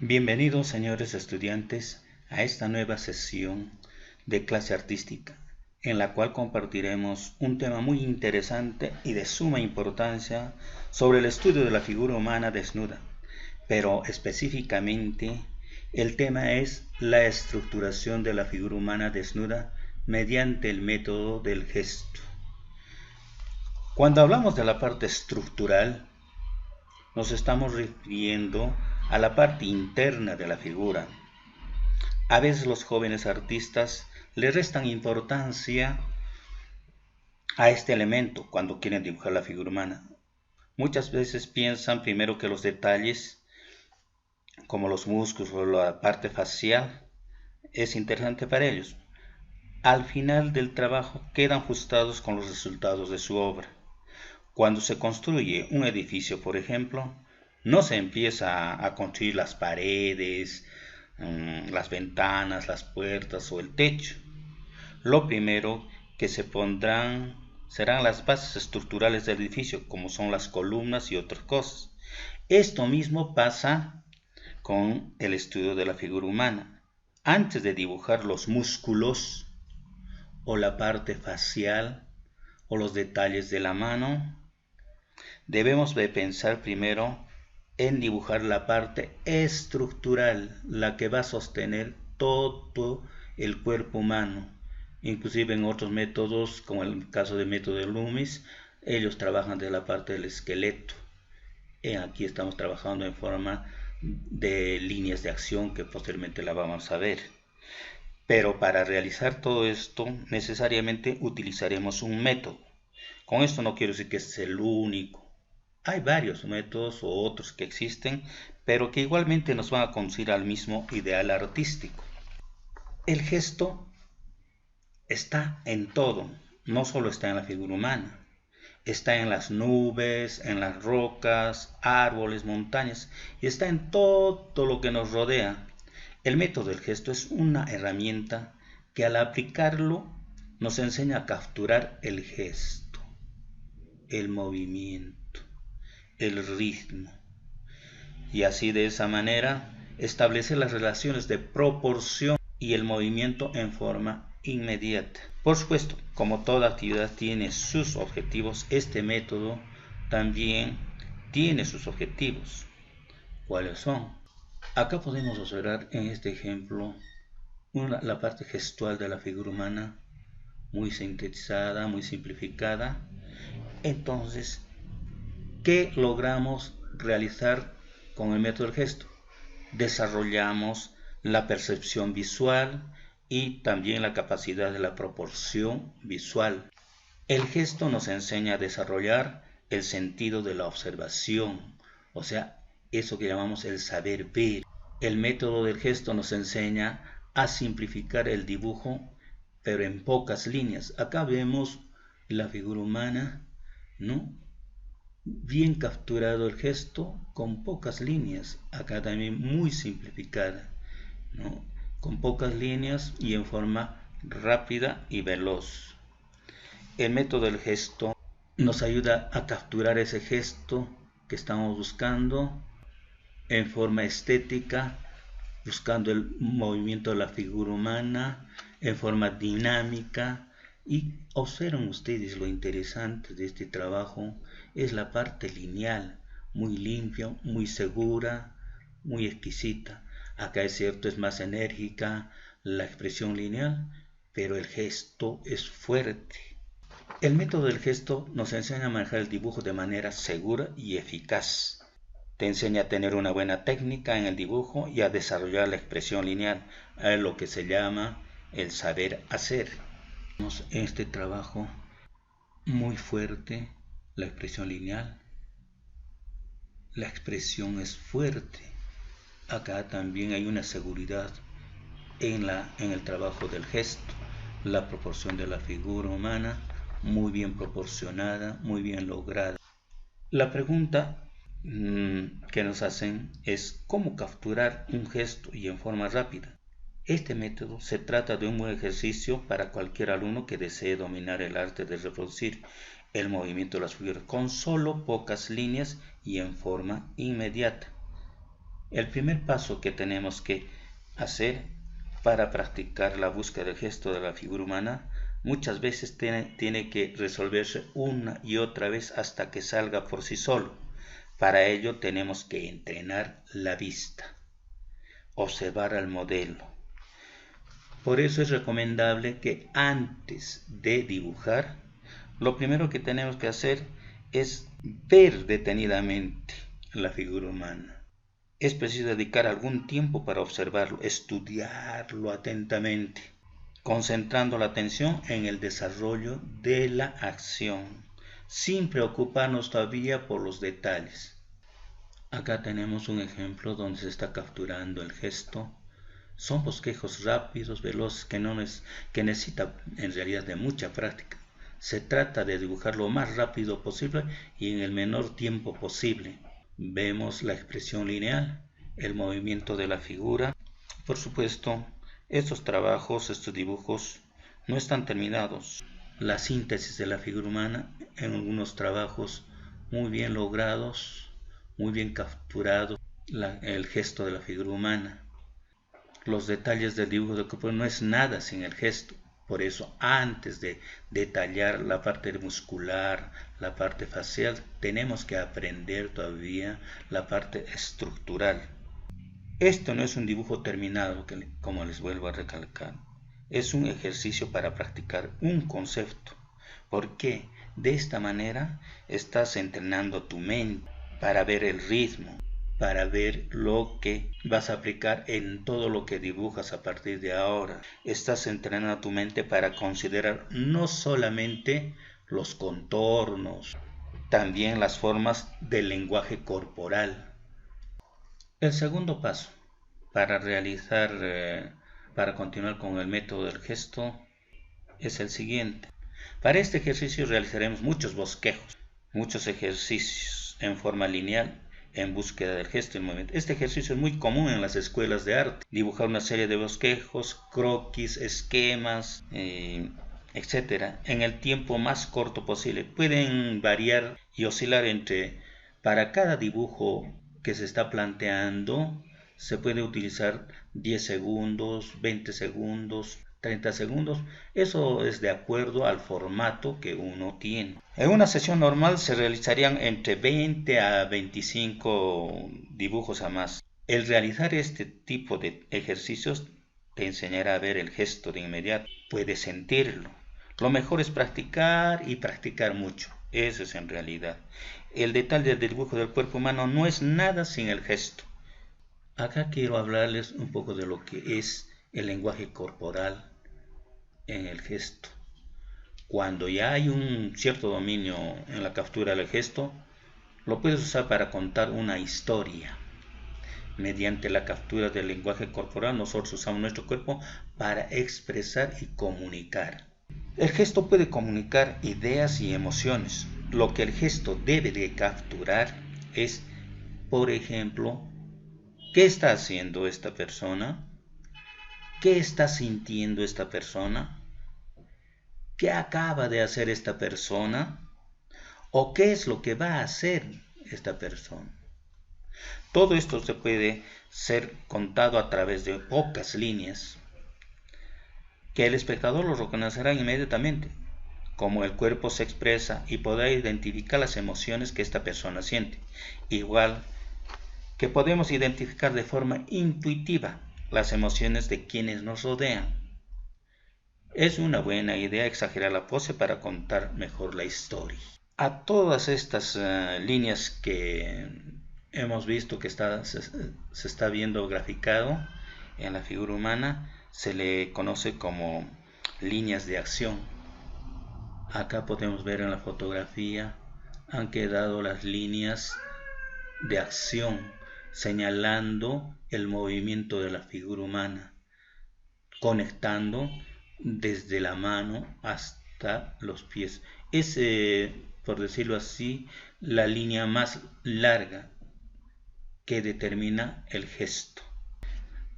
Bienvenidos, señores estudiantes, a esta nueva sesión de clase artística, en la cual compartiremos un tema muy interesante y de suma importancia sobre el estudio de la figura humana desnuda, pero específicamente el tema es la estructuración de la figura humana desnuda mediante el método del gesto. Cuando hablamos de la parte estructural, nos estamos refiriendo a la parte interna de la figura. A veces los jóvenes artistas le restan importancia a este elemento cuando quieren dibujar la figura humana. Muchas veces piensan primero que los detalles, como los músculos o la parte facial, es interesante para ellos. Al final del trabajo quedan frustrados con los resultados de su obra. Cuando se construye un edificio, por ejemplo, no se empieza a construir las paredes, las ventanas, las puertas o el techo. Lo primero que se pondrán serán las bases estructurales del edificio, como son las columnas y otras cosas. Esto mismo pasa con el estudio de la figura humana. Antes de dibujar los músculos o la parte facial o los detalles de la mano, debemos de pensar primero en dibujar la parte estructural, la que va a sostener todo el cuerpo humano. Inclusive en otros métodos, como el caso del método de Loomis, ellos trabajan de la parte del esqueleto. Aquí estamos trabajando en forma de líneas de acción que posteriormente la vamos a ver. Pero para realizar todo esto necesariamente utilizaremos un método. Con esto no quiero decir que es el único. Hay varios métodos o otros que existen, pero que igualmente nos van a conducir al mismo ideal artístico. El gesto está en todo, no solo está en la figura humana. Está en las nubes, en las rocas, árboles, montañas, y está en todo lo que nos rodea. El método del gesto es una herramienta que al aplicarlo nos enseña a capturar el gesto, el movimiento, el ritmo, y así de esa manera establecer las relaciones de proporción y el movimiento en forma inmediata. Por supuesto, como toda actividad tiene sus objetivos, este método también tiene sus objetivos. ¿Cuáles son? Acá podemos observar en este ejemplo la parte gestual de la figura humana, muy sintetizada, muy simplificada. Entonces, ¿qué logramos realizar con el método del gesto? Desarrollamos la percepción visual y también la capacidad de la proporción visual. El gesto nos enseña a desarrollar el sentido de la observación, o sea, eso que llamamos el saber ver. El método del gesto nos enseña a simplificar el dibujo, pero en pocas líneas. Acá vemos la figura humana, ¿no? Bien capturado el gesto con pocas líneas, acá también muy simplificada, ¿no? Con pocas líneas y en forma rápida y veloz. El método del gesto nos ayuda a capturar ese gesto que estamos buscando en forma estética, buscando el movimiento de la figura humana en forma dinámica. Y observen ustedes lo interesante de este trabajo es la parte lineal, muy limpia, muy segura, muy exquisita. Acá es cierto, es más enérgica la expresión lineal, pero el gesto es fuerte. El método del gesto nos enseña a manejar el dibujo de manera segura y eficaz. Te enseña a tener una buena técnica en el dibujo y a desarrollar la expresión lineal, a lo que se llama el saber hacer. Este trabajo muy fuerte, la expresión lineal, la expresión es fuerte. Acá también hay una seguridad en el trabajo del gesto, la proporción de la figura humana, muy bien proporcionada, muy bien lograda. La pregunta que nos hacen es cómo capturar un gesto y en forma rápida. Este método se trata de un buen ejercicio para cualquier alumno que desee dominar el arte de reproducir el movimiento de las figuras con solo pocas líneas y en forma inmediata. El primer paso que tenemos que hacer para practicar la búsqueda del gesto de la figura humana muchas veces tiene que resolverse una y otra vez hasta que salga por sí solo. Para ello tenemos que entrenar la vista, observar al modelo. Por eso es recomendable que antes de dibujar, lo primero que tenemos que hacer es ver detenidamente la figura humana. Es preciso dedicar algún tiempo para observarlo, estudiarlo atentamente, concentrando la atención en el desarrollo de la acción, sin preocuparnos todavía por los detalles. Acá tenemos un ejemplo donde se está capturando el gesto. Son bosquejos rápidos, veloces, que necesita en realidad de mucha práctica. Se trata de dibujar lo más rápido posible y en el menor tiempo posible. Vemos la expresión lineal, el movimiento de la figura. Por supuesto, estos dibujos no están terminados. La síntesis de la figura humana en algunos trabajos muy bien logrados, muy bien capturado el gesto de la figura humana. Los detalles del dibujo de cuerpo no es nada sin el gesto. Por eso, antes de detallar la parte muscular, la parte facial, tenemos que aprender todavía la parte estructural. Esto no es un dibujo terminado, como les vuelvo a recalcar. Es un ejercicio para practicar un concepto. ¿Por qué? De esta manera estás entrenando tu mente para ver el ritmo, para ver lo que vas a aplicar en todo lo que dibujas a partir de ahora. Estás entrenando a tu mente para considerar no solamente los contornos, también las formas del lenguaje corporal. El segundo paso para para continuar con el método del gesto es el siguiente. Para este ejercicio realizaremos muchos bosquejos, muchos ejercicios en forma lineal en búsqueda del gesto y el movimiento. Este ejercicio es muy común en las escuelas de arte. Dibujar una serie de bosquejos, croquis, esquemas, etc. en el tiempo más corto posible. Pueden variar y oscilar para cada dibujo que se está planteando, se puede utilizar 10 segundos, 20 segundos, 30 segundos. Eso es de acuerdo al formato que uno tiene. En una sesión normal se realizarían entre 20 a 25 dibujos a más. El realizar este tipo de ejercicios te enseñará a ver el gesto de inmediato. Puedes sentirlo. Lo mejor es practicar y practicar mucho. Eso es en realidad. El detalle del dibujo del cuerpo humano no es nada sin el gesto. Acá quiero hablarles un poco de lo que es el lenguaje corporal en el gesto. Cuando ya hay un cierto dominio en la captura del gesto, lo puedes usar para contar una historia. Mediante la captura del lenguaje corporal, nosotros usamos nuestro cuerpo para expresar y comunicar. El gesto puede comunicar ideas y emociones. Lo que el gesto debe de capturar es, por ejemplo, ¿qué está haciendo esta persona? ¿Qué está sintiendo esta persona? ¿Qué acaba de hacer esta persona? ¿O qué es lo que va a hacer esta persona? Todo esto se puede ser contado a través de pocas líneas, que el espectador lo reconocerá inmediatamente, como el cuerpo se expresa y podrá identificar las emociones que esta persona siente. Igual que podemos identificar de forma intuitiva las emociones de quienes nos rodean. Es una buena idea exagerar la pose para contar mejor la historia. A todas estas líneas que hemos visto que se está viendo graficado en la figura humana, se le conoce como líneas de acción. Acá podemos ver en la fotografía, han quedado las líneas de acción señalando el movimiento de la figura humana, conectando desde la mano hasta los pies. Es, por decirlo así, la línea más larga que determina el gesto.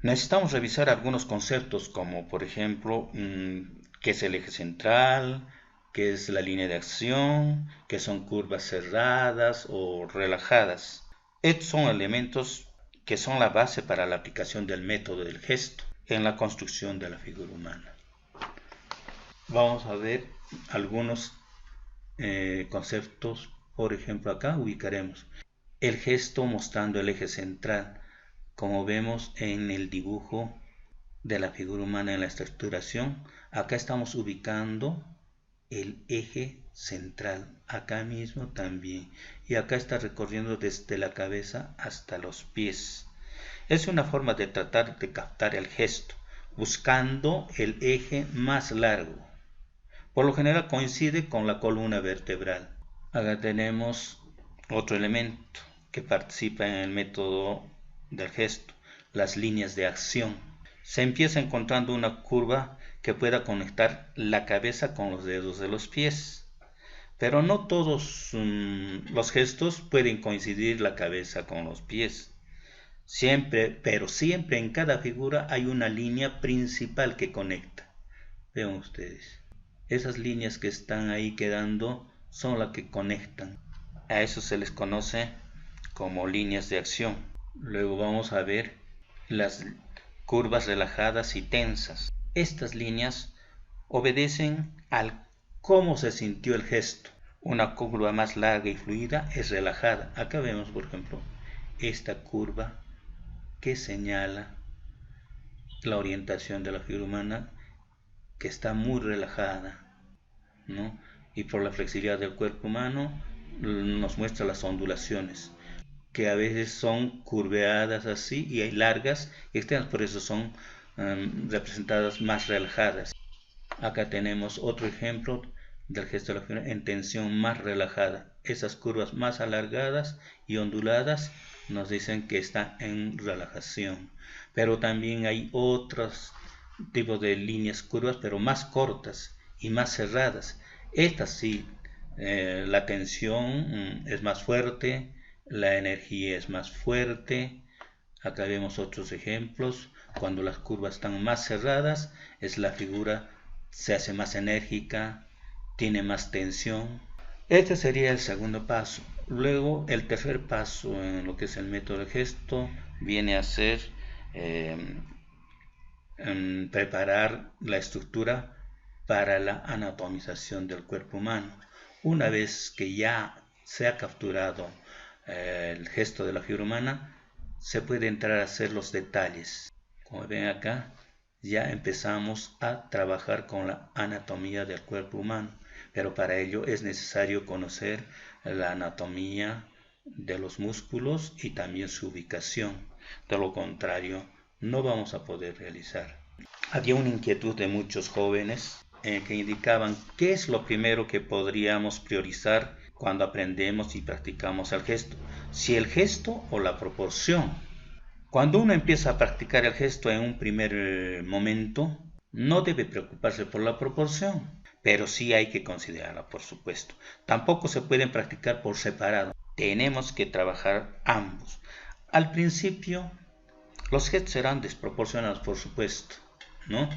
Necesitamos revisar algunos conceptos como, por ejemplo, qué es el eje central, qué es la línea de acción, qué son curvas cerradas o relajadas. Estos son elementos que son la base para la aplicación del método del gesto en la construcción de la figura humana. Vamos a ver algunos conceptos. Por ejemplo, acá ubicaremos el gesto mostrando el eje central, como vemos en el dibujo de la figura humana en la estructuración. Acá estamos ubicando el eje central, acá mismo también, y acá está recorriendo desde la cabeza hasta los pies. Es una forma de tratar de captar el gesto, buscando el eje más largo. Por lo general coincide con la columna vertebral. Acá tenemos otro elemento que participa en el método del gesto, las líneas de acción. Se empieza encontrando una curva que pueda conectar la cabeza con los dedos de los pies. Pero no todos los gestos pueden coincidir la cabeza con los pies. Siempre en cada figura hay una línea principal que conecta. Vean ustedes. Esas líneas que están ahí quedando son las que conectan. A eso se les conoce como líneas de acción. Luego vamos a ver las curvas relajadas y tensas. Estas líneas obedecen al cómo se sintió el gesto. Una curva más larga y fluida es relajada. Acá vemos, por ejemplo, esta curva que señala la orientación de la figura humana, que está muy relajada, ¿no? Y por la flexibilidad del cuerpo humano nos muestra las ondulaciones, que a veces son curveadas así y hay largas y externas, por eso son representadas más relajadas. Acá tenemos otro ejemplo del gesto de la figura en tensión más relajada. Esas curvas más alargadas y onduladas nos dicen que está en relajación. Pero también hay otros tipos de líneas curvas, pero más cortas y más cerradas. Estas sí, la tensión es más fuerte, la energía es más fuerte. Acá vemos otros ejemplos. Cuando las curvas están más cerradas, la figura se hace más enérgica, tiene más tensión. Este sería el segundo paso. Luego, el tercer paso en lo que es el método de gesto viene a ser preparar la estructura para la anatomización del cuerpo humano. Una vez que ya se ha capturado el gesto de la figura humana, se puede entrar a hacer los detalles. Como ven acá, ya empezamos a trabajar con la anatomía del cuerpo humano, pero para ello es necesario conocer la anatomía de los músculos y también su ubicación. De lo contrario, no vamos a poder realizar. Había una inquietud de muchos jóvenes que indicaban qué es lo primero que podríamos priorizar cuando aprendemos y practicamos el gesto, si el gesto o la proporción. Cuando uno empieza a practicar el gesto en un primer momento, no debe preocuparse por la proporción, pero sí hay que considerarla, por supuesto. Tampoco se pueden practicar por separado. Tenemos que trabajar ambos. Al principio, los gestos serán desproporcionados, por supuesto, ¿no?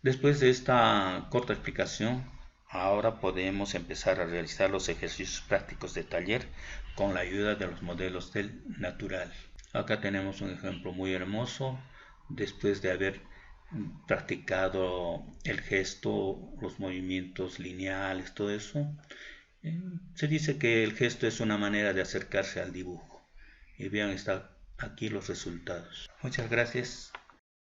Después de esta corta explicación, ahora podemos empezar a realizar los ejercicios prácticos de taller con la ayuda de los modelos del natural. Acá tenemos un ejemplo muy hermoso. Después de haber practicado el gesto, los movimientos lineales, todo eso, se dice que el gesto es una manera de acercarse al dibujo. Y vean, está aquí los resultados. Muchas gracias.